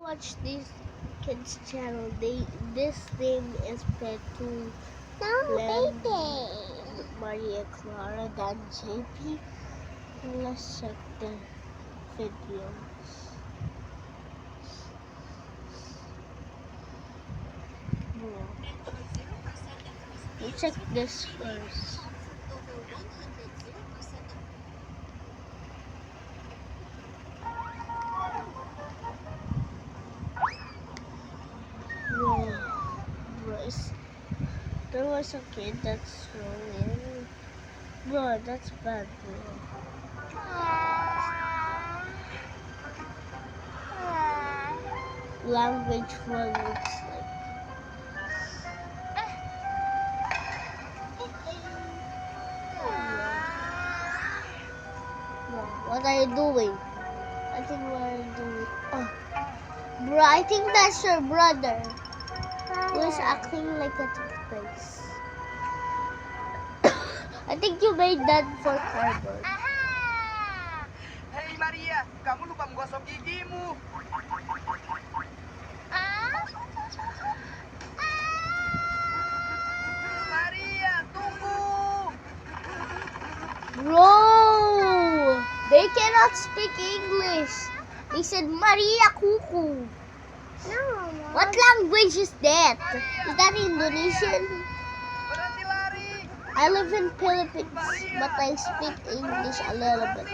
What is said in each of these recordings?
Watch this kids channel. This name is Petu. No, Lam, baby. Maria Clara, Dan JP. Let's check the videos. Let's check this first. Whoa, bro, there was a kid that's throwing. Bro, that's bad, bro. Language one looks like. Bro, what are you doing? I think what are you doing? Oh, bro, I think that's your brother. Who's acting like a toothpaste. I think you made that for cardboard. Hei Maria, kamu lupa menggosok gigimu. Maria, tunggu. Bro, they cannot speak English. They said Maria Kuku. No, What language is that? Is that Indonesian? Berhenti lari. I live in Philippines, but I speak English a little bit.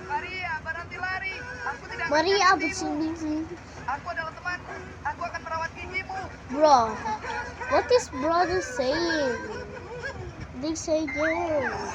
Maria, berhenti lari. Aku tidak akan Maria, apa menyakitimu. sih? Aku adalah temanmu. Aku akan merawat gigimu. Bro, what is brother saying? They say yeah.